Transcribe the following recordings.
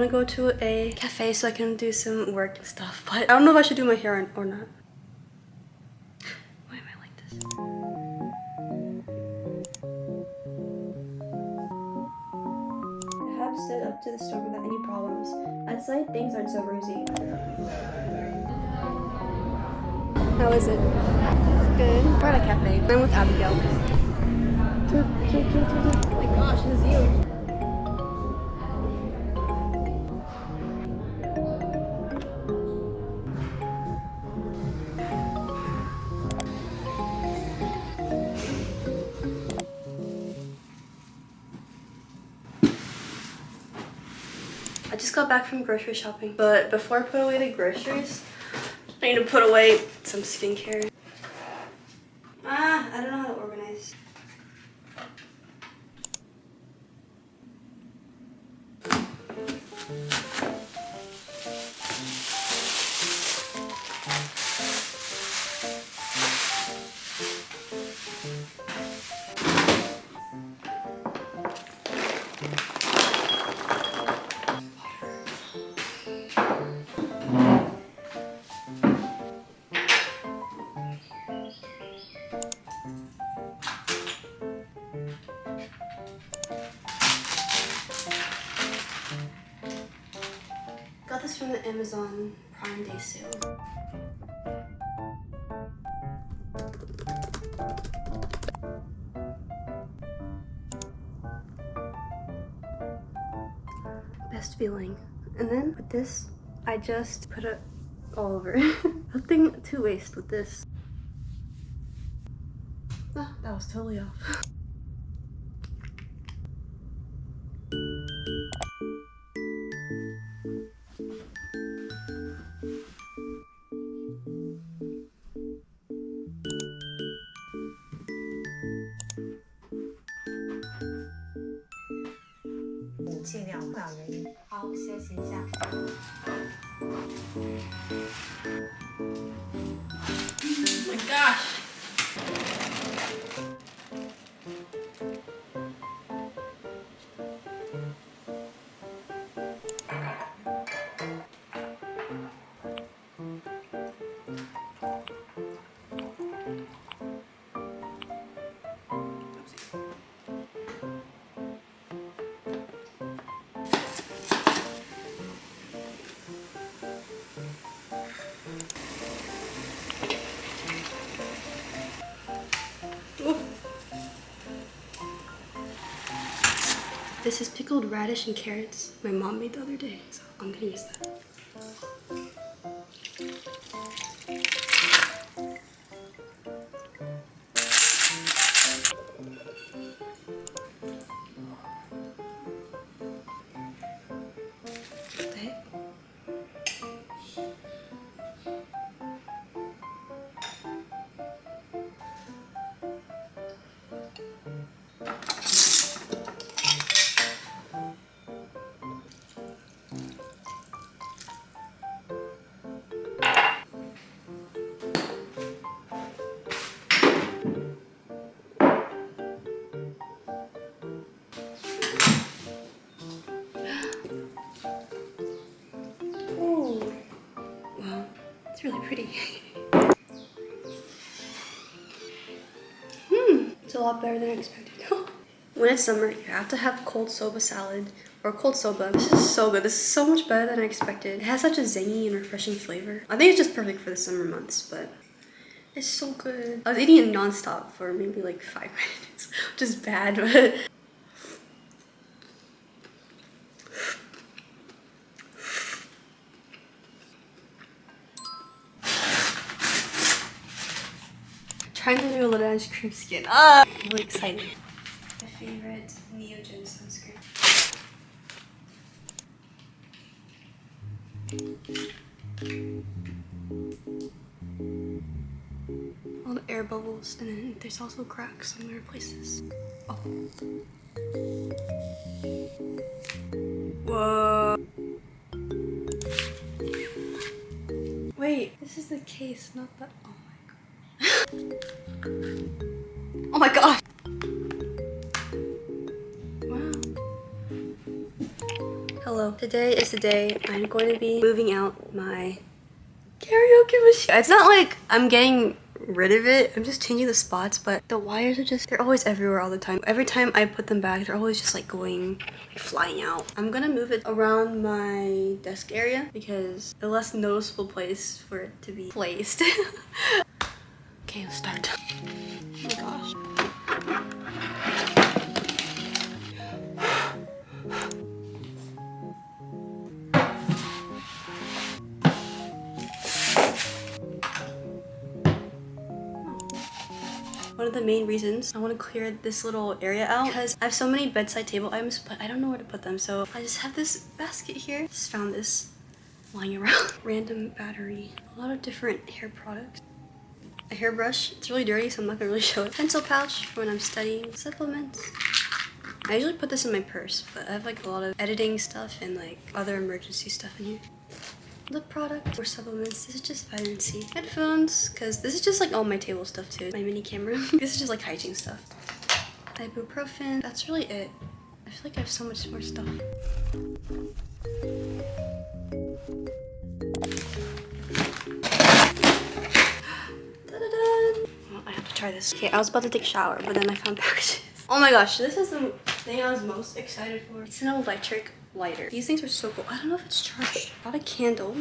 gonna go to a cafe so I can do some work and stuff, but I don't know if I should do my hair or not. Why am I like this? I have stood up to the storm without any problems. Outside, things aren't so rosy. How is it? It's good. We're at a cafe. I'm with Abigail. Oh my gosh, this is you. I just got back from grocery shopping, but before I put away the groceries, I need to put away some skincare. I don't know how to organize. Got this from the Amazon Prime Day sale. Best feeling. And then with this, I just put it all over. Nothing to waste with this. Ah, that was totally off. Oh my gosh! This is pickled radish and carrots my mom made the other day, so I'm gonna use that. What the heck? It's really pretty. It's a lot better than I expected. When it's summer, you have to have cold soba salad or cold soba. This is so good. This is so much better than I expected. It has such a zangy and refreshing flavor. I think it's just perfect for the summer months, but it's so good. I was eating it non-stop for maybe like 5 minutes, which is bad, but trying the new Little Ice Cream skin. I'm really excited. My favorite Neogen sunscreen. All the air bubbles, and then there's also cracks in weird places. Oh. Whoa. Wait, this is the case, not the. Oh my god! Wow. Hello. Hello. Today is the day I'm going to be moving out my karaoke machine. It's not like I'm getting rid of it, I'm just changing the spots, but the wires are just, they're always everywhere all the time. Every time I put them back, they're always just like going, like flying out. I'm gonna move it around my desk area because the less noticeable place for it to be placed. Okay, let's start. Oh my gosh. One of the main reasons I want to clear this little area out because I have so many bedside table items, but I don't know where to put them. So I just have this basket here. Just found this lying around. Random battery. A lot of different hair products. A hairbrush. It's really dirty, so I'm not gonna really show it. Pencil pouch for when I'm studying. Supplements. I usually put this in my purse, but I have like a lot of editing stuff and like other emergency stuff in here. Lip product or supplements. This is just vitamin C. Headphones, because this is just like all my table stuff too. My mini camera. This is just like hygiene stuff. Ibuprofen. That's really it. I feel like I have so much more stuff. Well, I have to try this. Okay, I was about to take a shower, but then I found packages. Oh my gosh, this is the thing I was most excited for. It's an electric lighter. These things are so cool. I don't know if it's charged. Got a candle.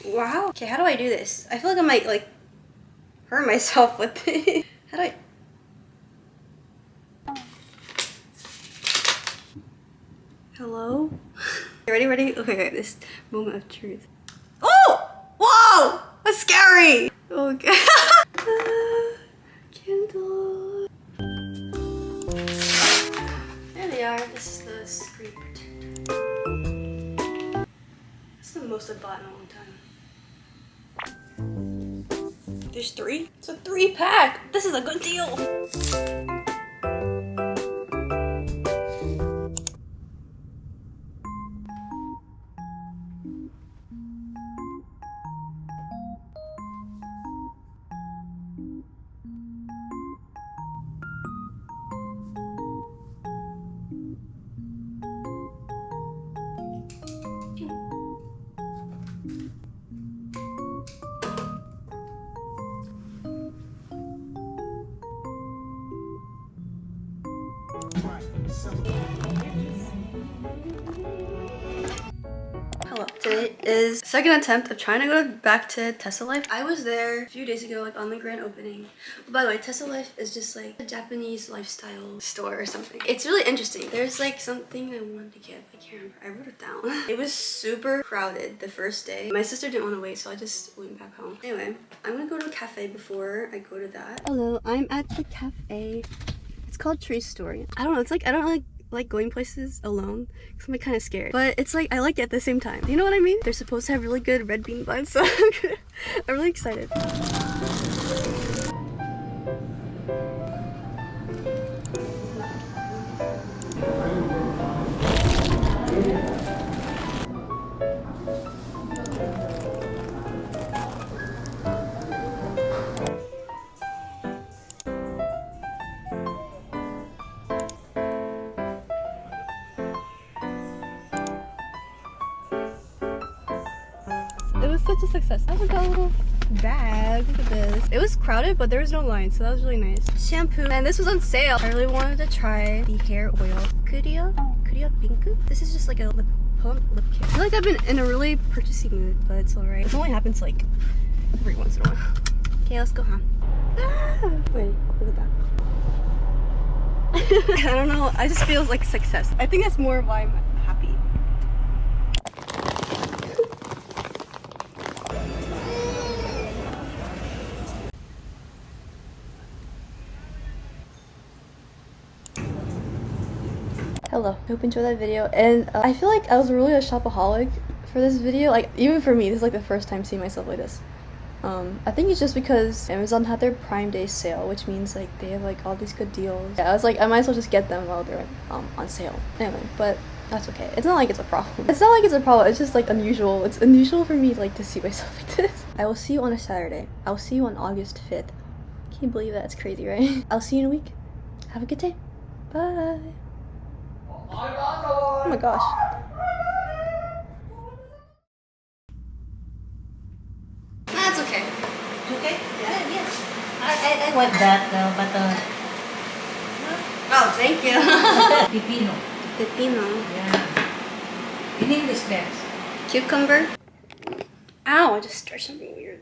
Wow. Okay, how do I do this? I feel like I might like hurt myself with it. How do I? Hello? You ready? Okay, this moment of truth. Oh! Whoa! That's scary! Okay. Candle. There they are. This is the screen protector. That's the most I've bought in a long time. There's 3? It's a 3-pack! This is a good deal! Hello. Today is second attempt of trying to go back to Tessa Life. I was there a few days ago, like on the grand opening. But by the way, Tessa Life is just like a Japanese lifestyle store or something. It's really interesting. There's like something I wanted to get. I can't remember. I wrote it down. It was super crowded the first day. My sister didn't want to wait, so I just went back home. Anyway, I'm gonna go to a cafe before I go to that. Hello, I'm at the cafe. It's called Tree Story. I don't know. It's like I don't really like going places alone because I'm like kind of scared, but it's like I like it at the same time. Do you know what I mean? They're supposed to have really good red bean buns, so I'm really excited. It was such a success. I got a little bag. Look at this. It was crowded, but there was no line, so that was really nice. Shampoo, and this was on sale. I really wanted to try the hair oil. CLIO Pinku. This is just like a lip pump lip kit. I feel like I've been in a really purchasing mood, but it's alright. It only happens like every once in a while. Okay, let's go home. Ah! Wait, look at that. I don't know. I just feel like success. I think that's more why I'm happy. Hello, I hope you enjoyed that video, and I feel like I was really a shopaholic for this video. Like, even for me, this is like the first time seeing myself like this. I think it's just because Amazon had their Prime Day sale, which means like they have like all these good deals. Yeah, I was like, I might as well just get them while they're on sale. Anyway, but that's okay. It's not like it's a problem. It's not like it's a problem. It's just like unusual. It's unusual for me like to see myself like this. I will see you on a Saturday. I'll see you on August 5th. Can you believe that? It's crazy, right? I'll see you in a week. Have a good day. Bye. Oh my gosh. That's okay. Okay? Yeah, yes. I want that, but Oh, thank you. pipino. Pepino. Yeah. In English, best. Cucumber. Ow, I just stretched something weird.